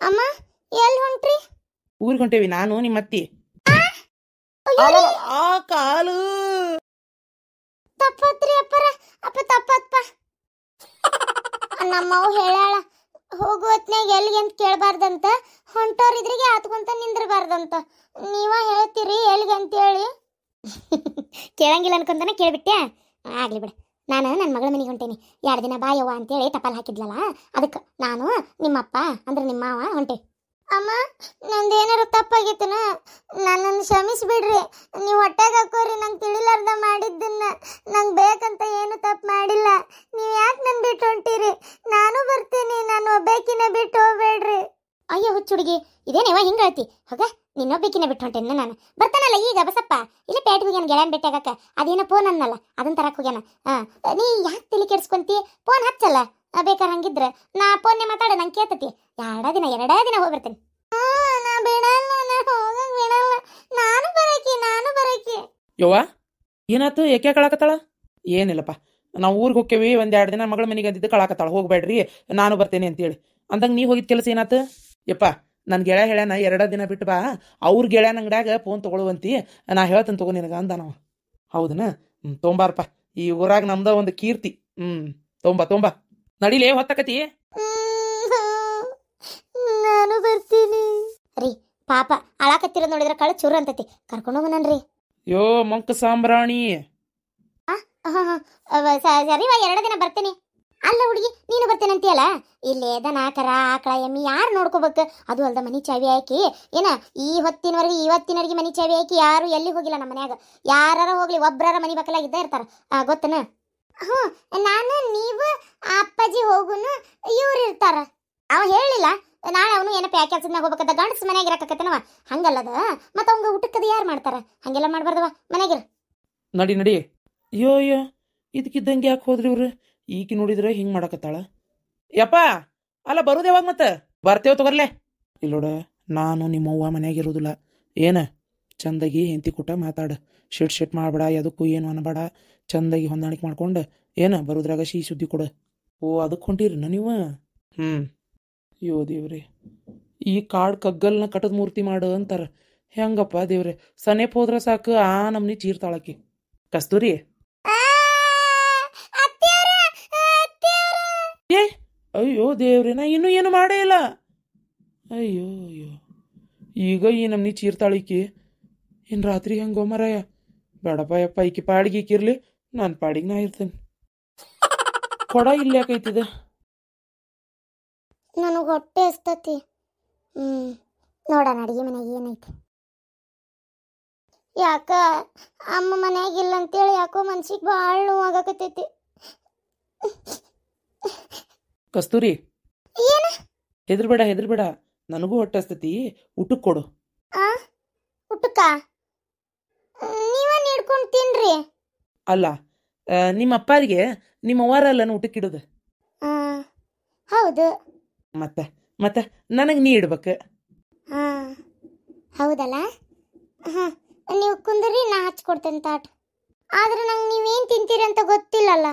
ಅಮ್ಮ ಎಲ್ಲಿ ಹೊಂಟ್ರಿ? ಊರಿಗೆ ಹೊಂಟೇವಿ ನಾನು ನಿಮ್ಮ ಅತ್ತಿ. ಆ ಕಾಲು ತಪ್ಪತ್ರಿ ಅಪ್ಪರ. ಅಪ್ಪ ತಪ್ಪತ್ಪ. ನಮ್ಮವ್ ಹೇಳಾಳ ಹೋಗು ಹೊತ್ನ್ಯಾಗ ಎಲ್ಲಿಗೆ ಅಂತ ಕೇಳಬಾರ್ದಂತ, ಹೊಂಟೋರಿದ್ರಿಗೆ ಆತ್ಕೊಂತ ನಿಂದ್ರಬಾರ್ದಂತ. ನೀವ ಹೇಳ್ತೀರಿ ಎಲ್ಲಿಗೆ ಅಂತ ಹೇಳಿ. ಕೇಳಂಗಿಲ್ಲ ಅನ್ಕೊಂತಾನೆ ಕೇಳ್ಬಿಟ್ಟೆ. ಆಗ್ಲಿ ಬಿಡ, ನಾನು ನನ್ನ ಮಗಳ ಮನೆಗೆ ಹೊಂಟೇನಿ. 2 ದಿನ ಬಾಯವ್ವ ಅಂತೇಳಿ ಟಪಾಲ್ ಹಾಕಿದ್ಲಲ್ಲ, ಅದಕ್ಕೆ ನಾನು ನಿಮ್ಮಪ್ಪ ಅಂದ್ರೆ ನಿಮ್ಮ ಮಾವ ಹೊಂಟೆ. ಅಮ್ಮ ನಂದೇನಾರು ತಪ್ಪಾಗೈತನ, ನನ್ನನ್ನು ಕ್ಷಮಿಸ್ಬಿಡ್ರಿ. ನೀವು ಹೊಟ್ಟೆಗೆ ಹಾಕೋರಿ, ನಂಗೆ ತಿಳಿಲಾರ್ದ ಮಾಡಿದ್ದನ್ನ. ನಂಗೆ ಬೇಕಂತ ಏನು ತಪ್ಪು ಮಾಡಿಲ್ಲ. ನೀವು ಯಾಕೆ ನನ್ನ ಬಿಟ್ಟು ಹೊಂಟೀರಿ? ನಾನು ಬರ್ತೀನಿ, ನಾನು ಒಬ್ಬೇಕಿನ ಬಿಟ್ಟು ಹೋಗ್ಬೇಡ್ರಿ. ಅಯ್ಯೋ ಹುಚ್ಚುಡುಗಿ, ಇದೇನೇವ ಹಿಂಗೆ ಹೇಳ್ತಿ? ಹೋಗ, ನಿನ್ನೊಬ್ಬೇಕಿನ ಬಿಟ್ಟು ಹೊಂಟೇನ ನಾನು. ಬರ್ತಾನಲ್ಲ ಈಗ ಬಸಪ್ಪ, ಇಲ್ಲ ಪೇಟೆಗೆ ಹೋಗ್ಯಾನ ಗೆಳೆಯನ್ ಭೇಟಿ ಆಗಕ್ಕ. ಅದೇನೋ ಫೋನ್ ಅನ್ನಲ್ಲ, ಅದನ್ನ ತರಕ್ಕೆ ಹೋಗ್ಯಾನ. ನೀ ಯಾಕೆ ತಲೆ ಕೆಡ್ಸ್ಕೊಂತಿ? ಫೋನ್ ಹಚ್ಚಲ್ಲ. ಬೇಕಾರೆ ಹಂಗಿದ್ರೆ ನಾ ಫೋನ್ನೇ ಮಾತಾಡ, ನಂಗೆ ಕೇಳ್ತತಿ. 2 ದಿನ ಹೋಗ್ಬರ್ತೇನೆ. ನಾ ಬಿಡಲ್ಲ, ನಾ ಹೋಗಂಗ್ ಬಿಡಲ್ಲ. ನಾನು ಬರಕಿ. ಯವ್ವ ಏನಾತು? ಯಾಕೆ ಕಳಾಕತ್ತಾಳ? ಏನಿಲ್ಲಪ್ಪ, ನಾವು ಊರಿಗೆ ಹೋಗ್ತೇವಿ. 1-2 ದಿನ ಮಗಳ ಮನೆಗೆ ಅಂದಿದ್ದು ಕಳಾಕತ್ತಾಳ. ಹೋಗ್ಬೇಡ್ರಿ ನಾನು ಬರ್ತೇನೆ ಅಂತೇಳಿ. ಅಂದಂಗೆ ನೀ ಹೋಗಿದ್ ಕೆಲಸ ಏನಾತು? ಯಪ್ಪ ನನ್ನ ಗೆಳೆಯ ಹೇಳ್ಯಾನ 2 ದಿನ ಬಿಟ್ಟು ಬಾ, ಅವ್ರ ಗೆಳೆಯನ ಅಂಗಡ್ಯಾಗ ಫೋನ್ ತೊಗೊಳುವಂತಿ, ನಾ ಹೇಳ್ತೇನೆ ತಗೋ ನಿನಗ ಅಂದ ನಾವು. ಹೌದನ? ತೊಂಬಾರಪ್ಪ, ಈ ಊರಾಗ ನಮ್ದ ಒಂದು ಕೀರ್ತಿ. ತೊಂಬ ನಡಿಲೇ, ಹೊತ್ತಕತಿ. ನಾನು ಬರ್ತೀನಿ ರೀ. ಪಾಪ ಅಳಾಕತ್ತಿರ ನೋಡಿದ್ರೆ ಕಳು ಚೂರು ಅಂತತಿ. ಕರ್ಕೊಂಡು ಹೋಗನನ್ರಿ. ಯೋ ಮಂಕ ಸಾಂಬ್ರಾಣಿ. ಸರಿವಾ, 2 ದಿನ ಬರ್ತೀನಿ. ಅಲ್ಲ ಹುಡುಗಿ, ನೀನು ಬರ್ತೇನೆ ಅಂತೀಯಲ್ಲ, ಇಲ್ಲೇ ದನ ಕರ ಆಕಳ ಎಮ್ಮಿ ಯಾರು ನೋಡ್ಕೋಬೇಕು? ಅದು ಅಲ್ದ ಮನಿ ಚಾವಿ ಹಾಕಿ ಏನ ಇವತ್ತಿನವರೆಗೆ ಮನಿ ಚಾವಿ ಹಾಕಿ ಯಾರು ಎಲ್ಲಿ ಹೋಗಿಲ್ಲ ನಮ್ಮ ಮನ್ಯಾಗ. ಯಾರ ಹೋಗ್ಲಿ ಒಬ್ರಾರ ಮನಿ ಬಕ್ಕಲಾಗಿದ್ದ ಇರ್ತಾರ, ಗೊತ್ತನ? ನಾನು ನೀವು ಅಪ್ಪಾಜಿ ಹೋಗುನು, ಇವ್ರು ಇರ್ತಾರ. ಅವ ಹೇಳಿಲ್ಲ ನಾಳೆ ಅವನು ಏನಪ್ಪ ಯಾಕೆ ಕೆಲ್ಸದ ಹೋಗ್ಬೇಕಂತ. ಗಂಡಸ ಮನ್ಯಾಗ ಇರಕತ್ತನವ, ಹಂಗಲ್ಲದ. ಮತ್ತ ಅವಂಗ ಊಟಕ್ಕದ ಯಾರು ಮಾಡ್ತಾರ? ಹಂಗೆಲ್ಲ ಮಾಡ್ಬಾರ್ದವ, ಮನ್ಯಾಗಿರ. ನಡಿ. ಅಯ್ಯೋ ಇದಕ್ಕಿದ್ದಂಗೆ ಯಾಕೆ ಹೋದ್ರಿ ಇವ್ರು? ಈಕಿ ನೋಡಿದ್ರೆ ಹಿಂಗೆ ಮಾಡಕತ್ತಾಳ. ಯಪ್ಪ ಅಲ್ಲ, ಬರೋದು ಯಾವಾಗ? ಮತ್ತೆ ಬರ್ತೇವ್ ತಗೋರ್ಲೆ. ಇಲ್ಲೋಡ, ನಾನು ನಿಮ್ಮವ್ವ ಮನ್ಯಾಗಿರೋದಿಲ್ಲ. ಏನ ಚಂದಾಗಿ ಹೆಂಡತಿ ಕೂಟ ಮಾತಾಡ. ಶೆಟ್ ಮಾಡಬೇಡ, ಎದಕ್ಕೂ ಏನು ಅನ್ಬೇಡ. ಚಂದಾಗಿ ಹೊಂದಾಣಿಕೆ ಮಾಡ್ಕೊಂಡು ಏನ ಬರೋದ್ರಾಗ ಸುದ್ದಿ ಕೊಡ. ಓ ಅದಕ್ಕೆ ಹೊಂಟಿರಿ ನೀವು? ಅಯ್ಯೋ ದೇವ್ರೆ, ಈ ಕಾಡ್ ಕಗ್ಗಲ್ನ ಕಟದ ಮೂರ್ತಿ ಮಾಡು ಅಂತಾರ. ಹೆಂಗಪ್ಪ ದೇವ್ರೆ, ಸನೇಪ್ ಹೋದ್ರ ಸಾಕು ಆ ನಮ್ನಿ ಚೀರ್ತಾಳಕಿ. ಕಸ್ತೂರಿ, ಅಯ್ಯೋ ದೇವ್ರೆ, ನಾ ಇನ್ನೂ ಏನು ಮಾಡೇ ಇಲ್ಲ. ಅಯ್ಯೋ ಈಗ ಈ ನಮ್ನಿ ಚೀರ್ತಾಳಿಕಿ. ಇನ್ನು ರಾತ್ರಿ ಹೆಂಗೋ ಮರಾಯ. ಬೇಡಪ್ಪ ಯಪ್ಪ, ಈಕಿ ಪಾಡಿಗೆ ಈಕಿರ್ಲಿ, ನಾನು ಪಾಡಿಗೆ ನಾ ಇರ್ತೇನೆ. ಕೊಡ ಇಲ್ಲಿ ಯಾಕೈತಿದೆ? ನನಗೆ ಹೊಟ್ಟೆ ಹಸ್ತತಿ. ನೋಡೋಣ ಅಡಿಗೆ ಮನೆಗೆ ಏನೈತಿ. ಯಾಕ ಅಮ್ಮ ಮನೆಯಾಗಿಲ್ಲ ಅಂತೇಳಿ ಯಾಕೋ ಮನ್ಸಿಗೆ ಭಾಳ ನೋವಾಗಕತ್ತೈತಿ. ಕಸ್ತೂರಿ, ಏನು? ಹೆದರ್ಬೇಡ, ನನಗೂ ಹೊಟ್ಟೆ ಹಸ್ತತಿ. ಊಟಕ್ಕೆ ಕೊಡು. ಊಟಕ್ಕ ನೀವ ನೀಡ್ಕೊಂಡು ತಿನ್ರಿ. ಅಲ್ಲ, ನಿಮ್ಮ ಅಪ್ಪಾರಿಗೆ ನಿಮ್ಮ ಅವ್ವಾರಲ್ಲ ಊಟಕ್ಕಿಡೋದು. ಹೌದು. ಮತ್ತೆ ನನಗೆ ನೀ ಇಡ್ಬೇಕು. ಹೌದಲ್ಲ. ನೀವು ಕುಂದ್ರಿ, ನಾ ಹಚ್ಕೊಡ್ತೇನೆ ತಾಟ್. ಆದ್ರೆ ನಂಗೆ ನೀವೇನು ತಿಂತೀರಿ ಅಂತ ಗೊತ್ತಿಲ್ಲಲ್ಲ.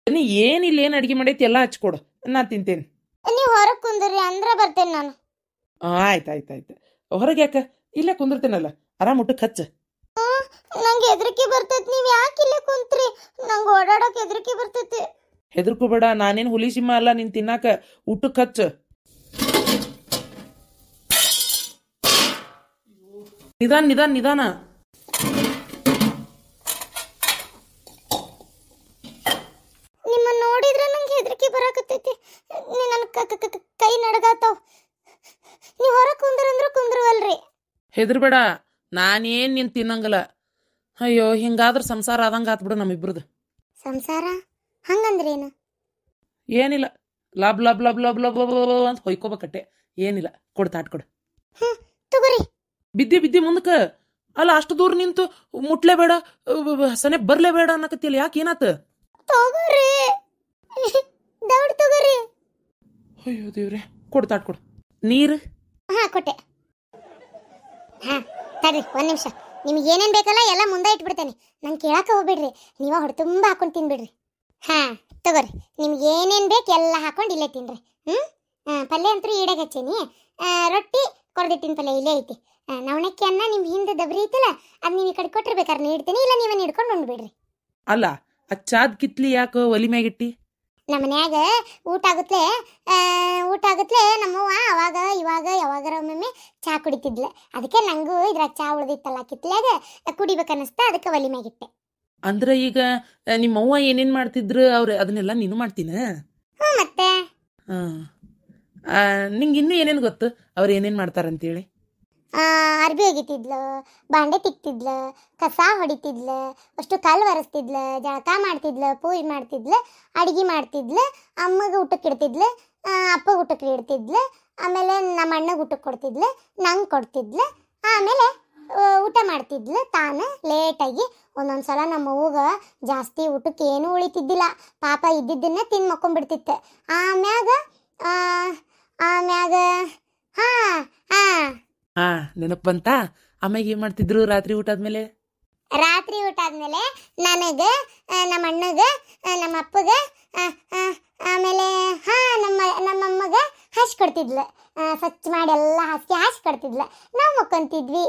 ನೀ ಏನಿಲ್ಲ, ಏನು ಅಡಿಗೆ ಮಾಡೈತಿ ಎಲ್ಲ ಹಚ್ಕೊಡು, ನಾ ತಿಂತೇನೆ. ನೀವು ಹೊರಗೆ ಕುಂದ್ರಿ ಅಂದ್ರೆ ಬರ್ತೇನೆ ನಾನು. ಆಯ್ತು. ಹೊರಗೆ ಯಾಕ? ಇಲ್ಲೇ ಕುಂದಿರ್ತೇನಲ್ಲ, ಆರಾಮ್ ಊಟಕ್ಕೆ ಹಚ್ಚ. ನಂಗೆ ಹೆದರಿಕೆ ಬರ್ತೈತಿ. ನೀವು ಯಾಕೆ ಇಲ್ಲೇ ಕುಂತ್ರಿ? ನಂಗೆ ಓಡಾಡೋಕೆ ಹೆದರಿಕೆ ಬರ್ತೈತಿ. ಹೆದರ್ಕೋಬೇಡ, ನಾನೇನು ಹುಲಿ ಸಿಂಹ ಅಲ್ಲ ನಿನ್ ತಿನ್ನಾಕ. ಊಟಕ್ಕೆ ಹಚ್ಚ. ನಿಧಾನ. ನಿಮ್ಮ ನೋಡಿದ್ರೆ ನಂಗೆ ಹೆದರಿಕೆ ಬರಾಕತ್ತೈತಿ. ನನ್ನ ಕೈ ನಡಗಾತಾವ. ನೀವು ಹೊರಗೆ ಕುಂದ್ರಂದ್ರೆ ಕುಂದ್ರವಲ್ರಿ. ಹೆದರ್ಬೇಡ, ನಾನೇನ್ ನಿನ್ ತಿನ್ನಂಗಲ್ಲ. ಅಯ್ಯೋ, ಹಿಂಗಾದ್ರೆ ಸಂಸಾರ ಆದಂಗ ಆತ್ಬಿಡು ನಮ್ಮಿಬ್ರದ್ದು. ಸಂಸಾರ ಹಂಗಂದ್ರೇನು? ಏನಿಲ್ಲ, ಲಬ್ ಲಬ್ ಲಬ್ ಲಬ್ ಲಬ್ ಅಂತ ಹೊಯ್ಕೋಬೇಕಟ್ಟೆ. ಏನಿಲ್ಲ, ಕೊಡು ತಾಟ್ ಕೊಡು. ತಗೋರಿ. ಬಿದ್ದಿ ಮುಂದಕ್ಕೆ. ಅಲ್ಲ, ಅಷ್ಟು ದೂರ ನಿಂತು ಮುಟ್ಲೇಬೇಡ, ಸನೆ ಬರ್ಲೇಬೇಡ ಅನ್ನಕತ್ತಿಲ್ಲ. ಯಾಕೆ, ಏನಾತ? ತಗೋರಿ, ದೌಡ್ ತಗೋರಿ. ಅಯ್ಯೋ ದೇವ್ರೆ, ಕೊಡು ತಾಟ್ ಕೊಡು. ನೀರು? ಕೊಟ್ಟೆ. ತಡ್ರಿ 1 ನಿಮಿಷ. ನಿಮ್ಗೆ ಏನೇನು ಬೇಕಲ್ಲ ಎಲ್ಲ ಮುಂದೆ ಇಟ್ಬಿಡ್ತೇನೆ. ನಂಗೆ ಕೇಳಕ್ಕೆ ಹೋಗ್ಬಿಡ್ರಿ, ನೀವ ಹೊಡೆ ತುಂಬ ಹಾಕೊಂಡು ತಿನ್ಬಿಡ್ರಿ. ತಗೋರಿ, ನಿಮ್ಗೆ ಏನೇನು ಬೇಕು ಎಲ್ಲ ಹಾಕೊಂಡು ಇಲ್ಲೇ ತಿನ್ರಿ. ಪಲ್ಯ ಅಂತೂ ಈಡಾಗ ಹಚ್ಚೀನಿ. ರೊಟ್ಟಿ ಕೊರ್ದಿಟ್ಟಿನ ಪಲ್ಯ ಇಲ್ಲೇ ಐತಿ. ನವಣಕ್ಕಿ ಅನ್ನ ನಿಮ್ಮ ಹಿಂದೆ ದಬ್ರಿ ಐತಲ್ಲ, ಅದು ನೀವು ಈ ಕಡೆ ಕೊಟ್ಟಿರ್ಬೇಕಾರೆ ನೀಡ್ತೀನಿ, ಇಲ್ಲ ನೀವೇ ನೀಡ್ಕೊಂಡು ಉಂಡ್ಬಿಡ್ರಿ. ಅಲ್ಲ ಅಚ್ಚಾದ್ ಕಿತ್ಲಿ ಯಾಕೋ ಒಲಿ ಮ್ಯಾಗಿಟ್ಟಿ? ನಮ್ಮ ಮನ್ಯಾಗ ಊಟ ಆಗುತ್ತಲೇ ನಮ್ಮವ್ವ ಅವಾಗ ಇವಾಗ ಯಾವಾಗಾರ ಒಮ್ಮೊಮ್ಮೆ ಚಹಾ ಕುಡಿತಿದ್ಲೆ. ಅದಕ್ಕೆ ನಂಗೂ ಇದ್ರಾಗ ಚಹಾ ಉಳ್ದಿತ್ತಲ್ಲ ಕಿತ್ಲ್ಯಾಗ ಕುಡಿಬೇಕನ್ನಿಸ್ತ, ಅದಕ್ಕೆ ಒಲಿ ಮ್ಯಾಗಿಟ್ಟೆ. ಅಂದ್ರೆ ಈಗ ನಿಮ್ಮವ್ವ ಏನೇನ್ ಮಾಡ್ತಿದ್ರು ಅವ್ರು ಅದನ್ನೆಲ್ಲ ನೀನು ಮಾಡ್ತೀನ? ಹ್ಞೂ ಮತ್ತೆ ನಿಂಗೆ ಇನ್ನೂ ಏನೇನು ಗೊತ್ತು ಅವ್ರು ಏನೇನು ಮಾಡ್ತಾರಂತೇಳಿ? ಅರ್ಬಿ ಒಗಿತಿದ್ಲು, ಬಾಂಡೆ ತಿಕ್ತಿದ್ಲು, ಕಸ ಹೊಡಿತಿದ್ಲು, ಅಷ್ಟು ಕಲ್ಲು ಒರೆಸ್ತಿದ್ಲು, ಜಳಕ ಮಾಡ್ತಿದ್ಲು, ಪೂಜೆ ಮಾಡ್ತಿದ್ಲು, ಅಡುಗೆ ಮಾಡ್ತಿದ್ಲು, ಅಮ್ಮಗೆ ಊಟಕ್ಕೆ ಇಡ್ತಿದ್ಲು, ಅಪ್ಪಗೆ ಊಟಕ್ಕೆ ಇಡ್ತಿದ್ಲು, ಆಮೇಲೆ ನಮ್ಮ ಅಣ್ಣಗೆ ಊಟಕ್ಕೆ ಕೊಡ್ತಿದ್ಲು, ನಂಗೆ ಕೊಡ್ತಿದ್ಲು, ಆಮೇಲೆ ಊಟ ಮಾಡ್ತಿದ್ಲು ತಾನು ಲೇಟಾಗಿ. ಒಂದೊಂದು ಸಲ ನಮ್ಮ ಅವ್ವಗೆ ಜಾಸ್ತಿ ಊಟಕ್ಕೆ ಏನೂ ಉಳಿತಿದ್ದಿಲ್ಲ, ಪಾಪ ಇದ್ದಿದ್ದನ್ನೇ ತಿಂದು ಮಕ್ಕೊಂಡ್ಬಿಡ್ತಿತ್ತು. ಆಮ್ಯಾಗ ನೆನಪು ಬಂತಾ? ಆಮ್ಯಾಗ ಏನ್ ಮಾಡ್ತಿದ್ರು ರಾತ್ರಿ ಊಟ ಆದ್ಮೇಲೆ? ರಾತ್ರಿ ಊಟ ಆದ್ಮೇಲೆ ನನಗೆ, ನಮ್ಮ ಅಣ್ಣಗೆ, ನಮ್ಮ ಅಪ್ಪಗೆ, ಆಮೇಲೆ ನಮ್ಮಮ್ಮಗೆ ಹಸಿ ಕೊಡ್ತಿದ್ಲು. ಸ್ವಚ್ಛ ಮಾಡಿ ಎಲ್ಲ ಹಸಿ ಕೊಡ್ತಿದ್ಲು. ನಾವು ಮಕ್ಕೊಂತಿದ್ವಿ.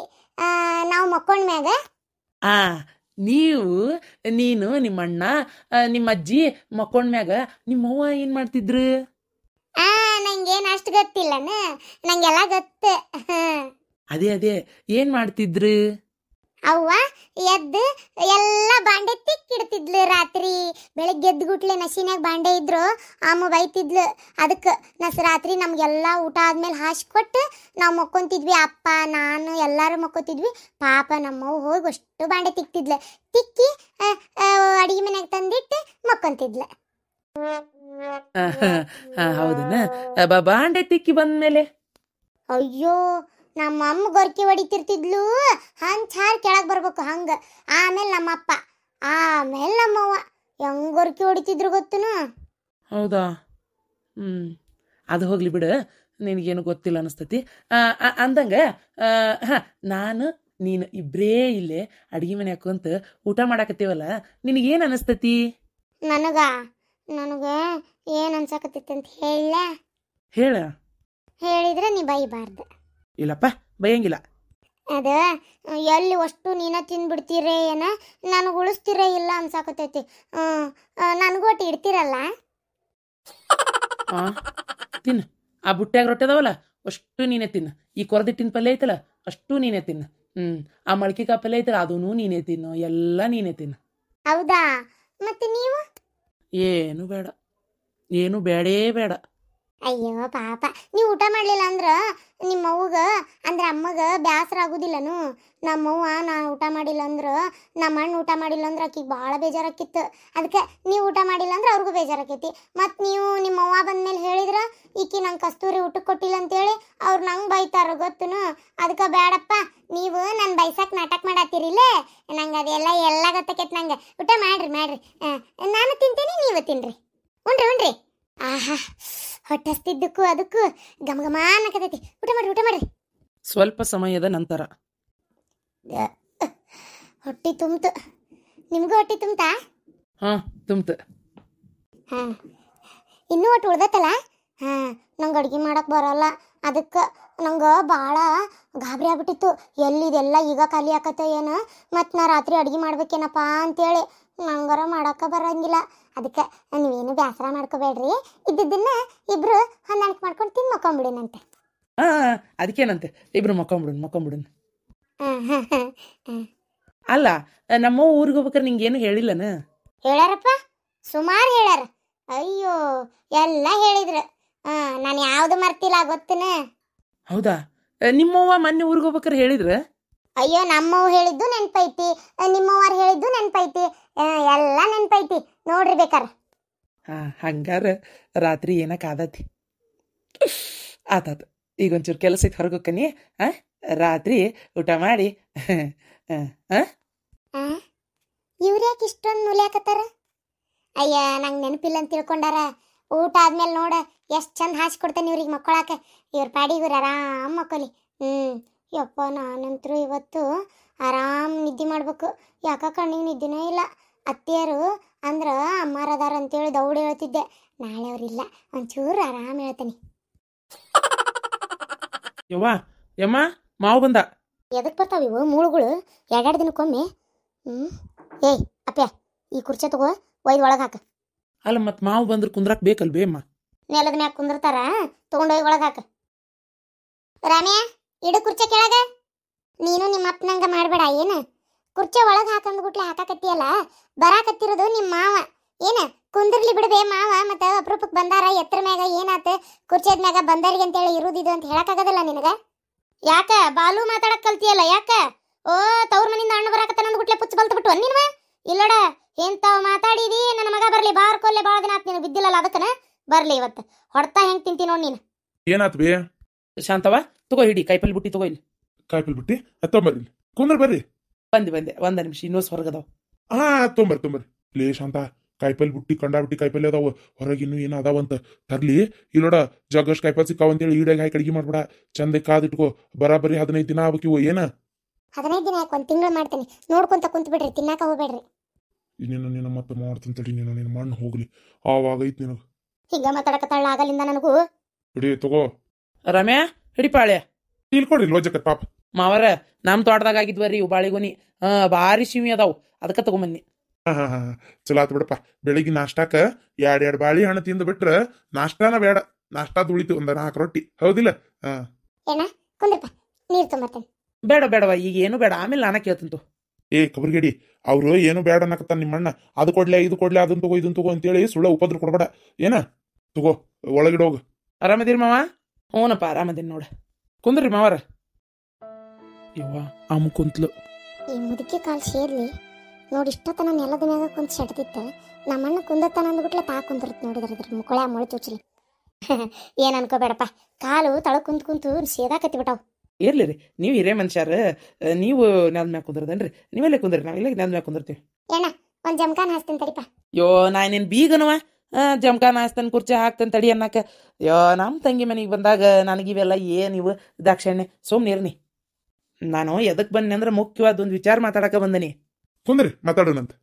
ನಾವು ಮಕ್ಕೊಂಡ್ಮ್ಯಾಗ ನೀನು ನಿಮ್ಮಣ್ಣ ನಿಮ್ಮ ಅಜ್ಜಿ ಮಕ್ಕೊಂಡ್ಮ್ಯಾಗ ನಿಮ್ಮವ್ವ ಏನ್ ಮಾಡ್ತಿದ್ರು? ನಂಗೇನು ಅಷ್ಟು ಗೊತ್ತಿಲ್ಲನ, ನಂಗೆಲ್ಲ ಗೊತ್ತು. ಅದೇ ಏನ್ ಮಾಡ್ತಿದ್ರು? ಅವ್ವ ಎದ್ದು ಎಲ್ಲ ಬಾಂಡೆ ತಿಕ್ಕಿಡ್ತಿದ್ಲು. ರಾತ್ರಿ ಬೆಳಗ್ಗೆ ಎದ್ದು ಗುಟ್ಲೆ ನಶಿನ್ಯಾಗ ಬಾಂಡೆ ಇದ್ರು ಅಮ್ಮ ಬೈತಿದ್ಲು. ಅದಕ್ಕೆ ರಾತ್ರಿ ನಮ್ಗೆಲ್ಲ ಊಟ ಆದ್ಮೇಲೆ ಹಾಸಿ ಕೊಟ್ಟು ನಾವು ಮಕ್ಕೊಂತಿದ್ವಿ. ಅಪ್ಪ ನಾನು ಎಲ್ಲರೂ ಮಕ್ಕೋತಿದ್ವಿ. ಪಾಪ ನಮ್ಮವ್ವ ಹೋಗಿ ಅಷ್ಟು ಬಾಂಡೆ ತಿಕ್ತಿದ್ಲು. ತಿಕ್ಕಿ ಅಡಿಗೆ ಮನೆಯಾಗ ತಂದಿಟ್ಟು ಮಕ್ಕೊಂತಿದ್ಲು. ಹೌದನ? ಬಾಂಡೆ ತಿಕ್ಕಿ ಬಂದ್ಮೇಲೆ ಅಯ್ಯೋ ನಮ್ಮ ಅಮ್ಮ ಗೊರ್ಕಿ ಹೊಡಿತಿರ್ತಿದ್ಲು, ಹಂಚ್ ಹಾರ್ ಕೆಳಗೆ ಬರ್ಬೇಕು ಹಂಗೆ. ಆಮೇಲೆ ನಮ್ಮಪ್ಪ, ಆಮೇಲೆ ನಮ್ಮವ್ವ ಹೆಂಗ್ ಗೊರ್ಕಿ ಹೊಡಿತಿದ್ರು ಗೊತ್ತನು? ಹೌದಾ? ಅದು ಹೋಗ್ಲಿ ಬಿಡು, ನಿನಗೇನು ಗೊತ್ತಿಲ್ಲ ಅನಿಸ್ತತಿ. ಅಂದಂಗ ನಾನು ನೀನು ಇಬ್ಬರೇ ಇಲ್ಲೇ ಅಡುಗೆ ಮನೆ ಹಾಕುವಂತ ಊಟ ಮಾಡಾಕತ್ತೀವಲ್ಲ, ನಿನಗೇನು ಅನಿಸ್ತತಿ? ನನಗೆ ಏನು ಅನ್ಸಕತ್ತೈತಿ ಅಂತ ಹೇಳಿದ್ರೆ ನೀ ಬೈಬಾರ್ದು. ಇಲ್ಲಪ್ಪ, ಭಯಂಗಿಲ್ಲ. ಅದ ಎಲ್ಲಿ ಅಷ್ಟು ನೀನ ತಿಂದ್ಬಿಡ್ತೀರೇ ಏನ, ನನಗೆ ಉಳಿಸ್ತೀರೇ ಇಲ್ಲ ಅನ್ಸಾಕತೈತಿ. ನನಗೂ ಒಟ್ಟು ಇಡ್ತೀರಲ್ಲ. ತಿನ್ನು, ಆ ಬುಟ್ಟ್ಯಾಗ ರೊಟ್ಟಿ ಅದಾವಲ್ಲ ಅಷ್ಟು ನೀನೇ ತಿನ್ನು. ಈ ಕೊರದಿಟ್ಟಿನ ಪಲ್ಯ ಐತಲ್ಲ ಅಷ್ಟು ನೀನೇ ತಿನ್ನು. ಆ ಮಳ್ಕಿಕಾಯಿ ಪಲ್ಯ ಐತಲ್ಲ ಅದೂ ನೀನೇ ತಿನ್ನು. ಎಲ್ಲ ನೀನೇ ತಿನ್ನು. ಹೌದಾ? ಮತ್ತೆ ನೀವು? ಏನು ಬೇಡೇ ಬೇಡ. ಅಯ್ಯೋ ಪಾಪ, ನೀವು ಊಟ ಮಾಡಲಿಲ್ಲ ಅಂದ್ರೆ ನಿಮ್ಮವ್ವಗ ಅಂದ್ರೆ ಅಮ್ಮಗ ಬೇಸರ ಆಗೋದಿಲ್ಲನು? ನಮ್ಮವ್ವ ನಾನು ಊಟ ಮಾಡಿಲ್ಲ ಅಂದ್ರೆ, ನಮ್ಮ ಅಣ್ಣ ಊಟ ಮಾಡಿಲ್ಲ ಅಂದ್ರೆ ಆಕಿಗೆ ಭಾಳ ಬೇಜಾರಾಕಿತ್ತು. ಅದಕ್ಕೆ ನೀವು ಊಟ ಮಾಡಿಲ್ಲ ಅಂದ್ರೆ ಅವ್ರಿಗೂ ಬೇಜಾರಾಕೈತಿ. ಮತ್ತು ನೀವು ನಿಮ್ಮವ್ವ ಬಂದ್ಮೇಲೆ ಹೇಳಿದ್ರೆ ಈಕಿ ನಂಗೆ ಕಸ್ತೂರಿ ಊಟಕ್ಕೆ ಕೊಟ್ಟಿಲ್ಲ ಅಂತೇಳಿ ಅವ್ರು ನಂಗೆ ಬೈತಾರ ಗೊತ್ತನು? ಅದಕ್ಕೆ ಬೇಡಪ್ಪ, ನೀವು ನನ್ನ ಬೈಸಕ್ಕೆ ನಾಟಕ ಮಾಡತ್ತೀರಿಲ್ಲೇ, ನಂಗೆ ಅದೆಲ್ಲ ಗೊತ್ತಕೈತಿ. ನಂಗೆ ಊಟ ಮಾಡ್ರಿ. ನಾನು ತಿಂತೀನಿ, ನೀವು ತಿನ್ರಿ. ಉಣ್ರಿ. ಆಹಾ, ಹೊಟ್ಟಸ್ತಿದ್ದಕ್ಕೂ ಅದಕ್ಕೂ ಘಮ ಅನ್ನಕತೈತಿ. ಊಟ ಮಾಡ್ರಿ. ಸ್ವಲ್ಪ ಸಮಯದ ನಂತರ ಹೊಟ್ಟಿ ತುಂಬ್ತು. ನಿಮಗೂ ಹೊಟ್ಟಿ ತುಂಬ್ತಾ? ತುಂಬ್ತು. ಇನ್ನೂ ಒಟ್ಟು ಉಳ್ದತ್ತಲ್ಲ. ನಂಗೆ ಅಡುಗೆ ಮಾಡಕ್ಕೆ ಬರಲ್ಲ. ಅದಕ್ಕೆ ನಂಗೆ ಭಾಳ ಗಾಬರಿ ಆಗ್ಬಿಟ್ಟಿತ್ತು. ಎಲ್ಲಿದೆಲ್ಲ ಈಗ ಖಾಲಿ ಆಕತ್ತ ಏನು, ಮತ್ತು ನಾ ರಾತ್ರಿ ಅಡುಗೆ ಮಾಡ್ಬೇಕೇನಪ್ಪ ಅಂತೇಳಿ. ನಂಗಾರ ಮಾಡೋಕೆ ಬರೋಂಗಿಲ್ಲ. ಅದಕ್ಕೆ ನೀವೇನು ಬೇಸರ ಮಾಡ್ಕೋಬೇಡ್ರಿ. ಇದ್ದಿದ್ದನ್ನ ಇಬ್ರು ಹೊಂದಾಣಿಕೆ ಮಾಡ್ಕೊಂಡು ತಿಂದು ಮಕ್ಕೊಂಬಿಡೋಣಂತೆ. ಅದಕ್ಕೇನಂತೆ, ಇಬ್ರು ಮಕ್ಕೊಂಬಿಡೋಣ. ಅಲ್ಲ, ನಮ್ಮ ಊರಿಗೆ ಹೋಗ್ಬೇಕಾರೆ ನಿಂಗೇನು ಹೇಳಿಲ್ಲನ? ಹೇಳ್ಯಾರಪ್ಪ, ಸುಮಾರು ಹೇಳ್ಯಾರ. ಅಯ್ಯೋ ಎಲ್ಲ ಹೇಳಿದ್ರು. ನಾನು ಯಾವುದು ಮರ್ತಿಲ್ಲ ಗೊತ್ತನ? ಹೌದಾ? ನಿಮ್ಮವ್ವ ಮೊನ್ನೆ ಊರಿಗೆ ಹೋಗ್ಬೇಕಾರೆ ಹೇಳಿದ್ರ? ಅಯ್ಯೋ, ನಮ್ಮವ್ವ ಹೇಳಿದ್ದು ನೆನಪೈತಿ, ನಿಮ್ಮವ್ವಾರು ಹೇಳಿದ್ದು ನೆನಪೈತಿ, ಎಲ್ಲ ನೆನಪೈತಿ ನೋಡ್ರಿ ಬೇಕಾರ. ಹಂಗಾರ ರಾತ್ರಿ ಏನಕ್ಕಾದತಿ? ಆತಾತ. ಈಗ ಒಂಚೂರು ಕೆಲಸ ಐತೆ, ಹೊರಗೋಕ್ಕನಿ. ರಾತ್ರಿ ಊಟ ಮಾಡಿ. ಇವ್ರು ಯಾಕೆ ಇಷ್ಟೊಂದು ನುಲಿಯಾಕತ್ತಾರ? ಅಯ್ಯ, ನಂಗೆ ನೆನಪಿಲ್ಲ ಅಂತ ತಿಳ್ಕೊಂಡಾರ. ಊಟ ಆದ್ಮೇಲೆ ನೋಡ ಎಷ್ಟು ಚಂದ ಹಾಸ್ಕೊಡ್ತೇನೆ ಇವ್ರಿಗೆ ಮಕ್ಕಳಾಕ. ಇವ್ರ ಪಾಡಿಗೆ ಇವ್ರು ಆರಾಮ್ ಮಕ್ಕಳಿ. ಯಪ್ಪ, ನಾನಂತರೂ ಇವತ್ತು ಆರಾಮ್ ನಿದ್ದೆ ಮಾಡ್ಬೇಕು. ಯಾಕ ಕಣ್ಣಿಗೆ ನಿದ್ದೆನೇ ಇಲ್ಲ. ಅತ್ತಿಯರು ಅಂದ್ರೆ ಅಮ್ಮಾರದಾರ ಅಂತೇಳಿ ದೌಡ್ ಹೇಳ್ತಿದ್ದೆ. ನಾಳೆ ಅವ್ರಿಲ್ಲ, ಒಂಚೂರು ಆರಾಮ್ ಹೇಳ್ತೇನೆ. ಯವ್ವ ಯಮ್ಮ ಮಾವು ಬಂದ. ಎದಕ್ ಬರ್ತಾವ ಇವು ಮೂಳುಗಳು ಎರಡೆರಡು ದಿನಕ್ಕೊಮ್ಮೆ? ಏಯ್ ಅಪ್ಪ್ಯ, ಈ ಕುರ್ಚೆ ತಗೋ, ಒಯ್ದು ಒಳಗೆ ಹಾಕ. ಅಲ್ಲ ಮತ್ ಮಾವು ಬಂದ್ರೆ ಕುಂದ್ರಾಕ್ ಬೇಕಲ್ ಬೇಮ್ಮ. ನೆಲದ ಮ್ಯಾಗ ಕುಂದಿರ್ತಾರ, ತಗೊಂಡೋಗಿ ಒಳಗೆ ಹಾಕ. ರಾಮ್ಯ, ಇಡು ಕುರ್ಚೆ ಕೆಳಗ. ನೀನು ನಿಮ್ಮ ಅಪ್ಪನಂಗ ಮಾಡ್ಬೇಡ ಏನ. ಕುರ್ಚೆ ಒಳಗೆ ಹಾಕಂದ್ಗುಟ್ಲೆ ಹಾಕಾಕತ್ತಿಯಲ್ಲ, ಬರಾಕತ್ತಿರೋದು ನಿಮ್ಮ ಮಾವ. ಏನ ಕುಂದಿರ್ಲಿ ಬಿಡ್ಬೇ ಮಾವ. ಮತ್ತೆ ಅಪರೂಪಕ್ಕೆ ಬಂದಾರ, ಎತ್ತರ ಮ್ಯಾಗ ಏನಾತ, ಕುರ್ಚೆದ ಮ್ಯಾಗ ಬಂದರಿಗೆ ಅಂತೇಳಿ ಇರುದಿದು ಅಂತ ಹೇಳಕ್ಕಾಗದಲ್ಲ ನಿನಗ. ಯಾಕ ಬಾಲು ಮಾತಾಡಕ್ ಕಲ್ತಿಯಲ್ಲ? ಯಾಕ ಓ ತವ್ರ ಮನಿಂದ ಅಣ್ಣ ಬರಾಕತ್ತ ನಂದ್ಗುಟ್ಲೆ ಪುಚ್ಚ ಬಲ್ತ ಬಿಟ್ಟು ನಿನ್ವ ಇಲ್ಲೋಡ. ಎಂತಾವ್ ಮಾತಾಡಿದಿ, ನನ್ನ ಮಗ ಬರ್ಲಿ ಬಾರ್ ಕೊಲ್ಲೆ ಬಾಳ ದಿನ ಆತ್ ನೀನು ಬಿದ್ದಿಲ್ಲಲ್ಲ, ಅದಕ್ಕನ ಬರ್ಲಿ ಇವತ್ತು ಹೊಡ್ತಾ ಹೆಂಗ್ ತಿಂತಿ ನೋಡ್ ನೀನು. ಏನಾತ್ ಬೇ? ಶಾಂತವ ತಗೋ, ಹಿಡಿ ಕಾಯಿಪಲ್ಲೆ ಬುಟ್ಟಿ ತಗೋ. ಇಲ್ಲಿ ಕಾಯಿಪಲ್ಲೆ ಬುಟ್ಟಿ ತೊಂಬರ್ರಿ, ಕುಂದ್ರ ಬರ್ರಿ. ಬಂದೆ ಒಂದ ನಿಮಿಷ, ಇನ್ನೊಸ್ ಹೊರಗದಾವ. ಹಾ ತೊಂಬರ್ರಿ. ಲೇ ಶಾಂತ, ಕಾಯಿಪಲ್ಲೆ ಬುಟ್ಟಿ ಕಂಡಾಬಿಟ್ಟಿ ಕಾಯಿಪಲ್ಲೆ ಅದಾವ, ಹೊರಗೆ ಇನ್ನೂ ಏನು ಅದಾವಂತ ತರ್ಲಿ. ಇಲ್ಲೋಡ ಜಗ್ಗಷ್ಟು ಕಾಯಿಪಲ್ಲೆ ಸಿಕ್ಕಾವಂತೇಳಿ ಈಡಾಗಿ ಹಾಕಿ ಅಡಿಗೆ ಮಾಡ್ಬೇಡ, ಚಂದ ಕಾದಿಟ್ಕೋ. ಬರಾಬರಿ 15 ದಿನ ಆಗ್ಬೇಕಿವು. ಏನ 15 ದಿನ ಯಾಕೆ, 1 ತಿಂಗಳು ಮಾಡ್ತೇನೆ. ನೋಡ್ಕೊಂತ ಕುಂತ ಬಿಡ್ರಿ, ತಿನ್ನಾಕ ಹೋಗ್ಬೇಡ್ರಿ. ನಿನ್ನ ಮತ್ತೆ ಮಾಡ್ತಂತೇಳಿ ನಿನ್ನ ಮಣ್ಣು ಹೋಗ್ಲಿ, ಆವಾಗ ಐತ್ ನಿನಗ. ಹಿಂಗ ಮಾತಾಡಕತ್ತಾಳ ಆಗಲಿಂದ ನನಗೂ. ಹಿಡಿ ತಗೋ. ರಮ್ಯಾ ಹಿಡಿ ಪಾಳ್ಯ. ತಿಳ್ಕೊಡ್ರಿ ಲೋಜಕ ಪಾಪ. ಮಾವರ ನಮ್ ತೋಟದಾಗ ಆಗಿದ್ವರಿ ಇವು ಬಾಳಿಗೊನಿ, ಭಾರಿ ಶಿವಿ ಅದಾವು, ಅದಕ್ಕ ತಗೊಂಬನ್ನಿ. ಹಾ ಚಲೋ ಆತ್ ಬಿಡಪ್ಪ. ಬೆಳಿಗ್ಗೆ ನಾಷ್ಟಾಕ 2 ಬಾಳಿ ಹಣ್ಣು ತಿಂದು ಬಿಟ್ರ ನಾಷ್ಟಾನ ಬೇಡ, ನಾಷ್ಟಾ ತುಳಿತು 4 ರೊಟ್ಟಿ, ಹೌದಿಲ್ಲ? ಹಾ ಏನ ಕುಂದ್ರಪ್ಪ, ನೀರ್ ತೊಂಬರ್ತೇನೆ. ಬೇಡವ, ಈಗ ಏನು ಬೇಡ, ಆಮೇಲೆ ನಾನ ಕೇಳ್ತಂತು. ಏ ಕಬರ್ಗೇಡಿ, ಅವ್ರು ಏನು ಬೇಡ ಅನ್ನಕತ್ತಾನ ನಿಮ್ಮಣ್ಣ. ಅದು ಕೊಡ್ಲೆ ಇದು ಕೊಡ್ಲೆ, ಅದನ್ನ ತಗೋ ಇದನ್ನ ತಗೋ ಅಂತೇಳಿ ಸುಳ್ಳ ಉಪದ್ರ ಕೊಡ್ಬೇಡ. ಏನ ತಗೋ, ಒಳಗಿಡೋಗ. ಆರಾಮದಿರಿ ಮಾವ? ಹ್ಞೂನಪ್ಪ ಆರಾಮದಿನ್ ನೋಡ. ಕುಂದ್ರಿ ಮಾವರ. ಯವ್ವ ಅಮ್ಮ ಕುಂತ್ಲು. ಈ ಮುದುಕಿ ಕಾಲ್ ಸೇರ್ಲಿ ನೋಡಿ, ಇಷ್ಟತನ ನೆಲದ ಮ್ಯಾಗ ಕುಂತ ಶೆಡ್ತಿತ್ತ. ನಮ್ಮಣ್ಣ ಕುಂದತನ ಅಂದ್ಬಿಟ್ಲೆ ತಾ ಕುಂದಿರತ್ ನೋಡಿದ್ರ ಇದ್ರ ಮುಕ್ಕಳ ಮುಳಿ ತುಚ್ಲಿ. ಏನ್ ಅನ್ಕೋಬೇಡಪ್ಪ, ಕಾಲು ತಳ ಕುಂತು ಸೇದಾಕತ್ತಿ ಬಿಟ್ಟಾವ್. ಇರ್ಲಿ ರೀ, ನೀವು ಹಿರೇ ಮನುಷ್ಯಾರ, ನೀವು ನೆಲದ ಮ್ಯಾಗ ಕುಂದ್ರದನ್ರಿ. ನೀವೆಲ್ಲೇ ಕುಂದ್ರಿ, ನಾವೆಲ್ಲ ನೆಲದ ಮ್ಯಾಗ ಕುಂದಿರ್ತೀವಿ. ಏನ ಒಂದ್ ಜಮಖಾನ್ ಹಾಸ್ತೀನಿ ತಡಿಪ. ಯೋ ನಾನೇನ್ ಬೀಗನವ ಜಮಖಾನ ಹಾಸ್ತಾನ, ಕುರ್ಚಿ ಹಾಕ್ತಾನ ತಡಿ ಅನ್ನಕ. ಯೋ ನಮ್ಮ ತಂಗಿ ಮನೆಗೆ ಬಂದಾಗ ನನಗಿವೆಲ್ಲ ಏನಿವು ದಾಕ್ಷಾಣ್ಯ, ಸುಮ್ನಿರ್ನಿ. ನಾನು ಎದಕ್ ಬನ್ನಿ ಅಂದ್ರೆ ಮುಖ್ಯವಾದ ಒಂದು ವಿಚಾರ ಮಾತಾಡಕ ಬಂದನಿ. ಕುಂದ್ರಿ ಮಾತಾಡೋಣಂತ.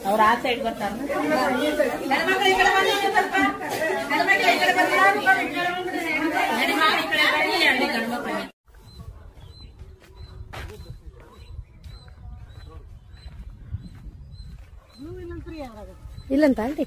ಅವ್ರ ಆ ಸೈಡ್ ಬರ್ತಾರ. ಇಲ್ಲಂತ ಅಲ್ರಿ.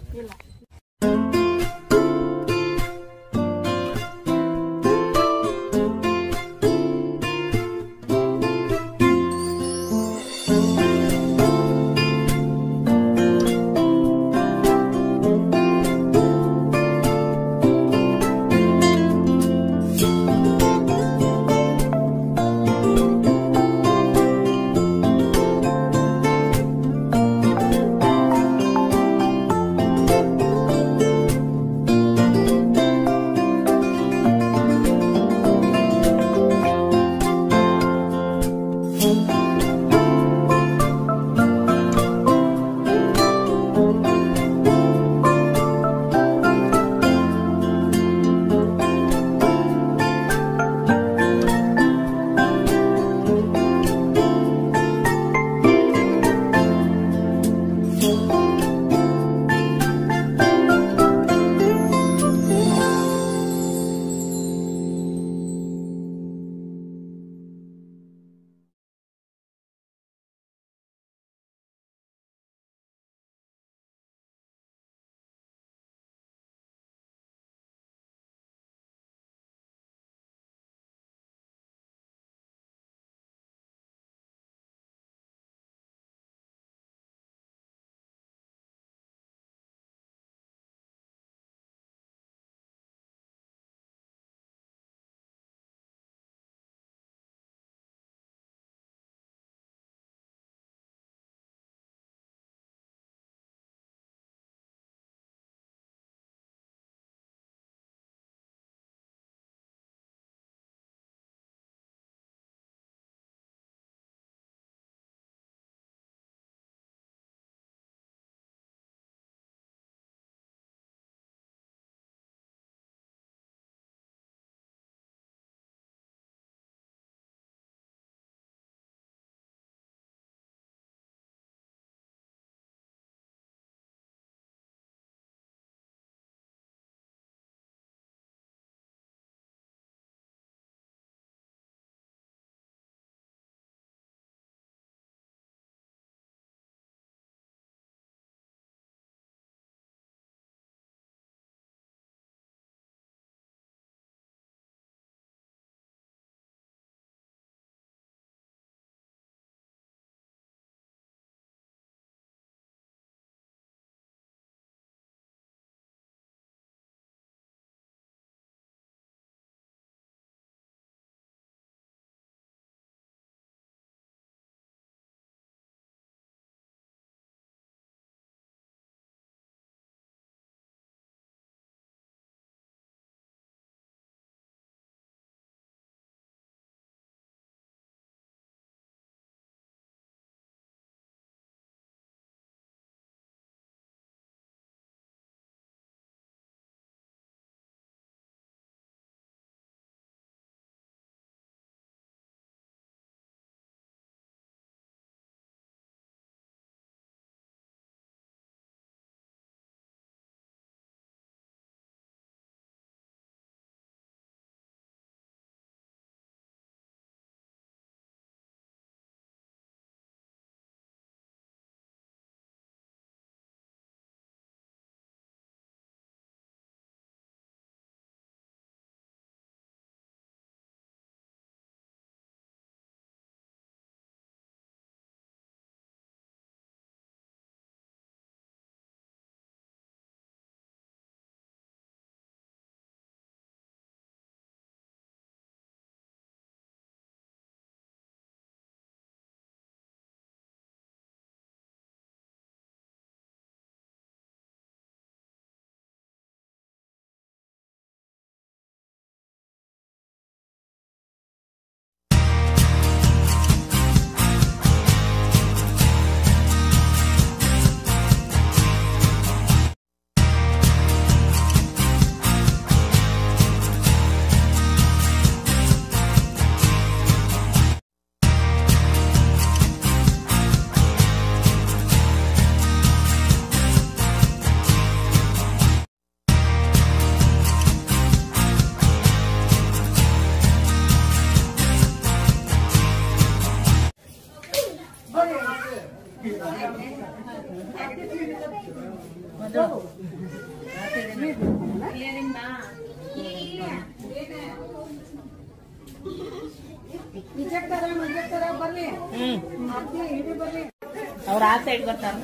ಅವ್ರ ಆ ಸೈಡ್ ಬರ್ತಾರ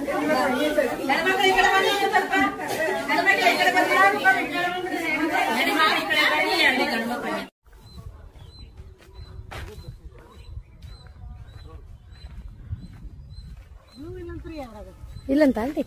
ಇಲ್ಲಂತ ಅಲ್ರಿ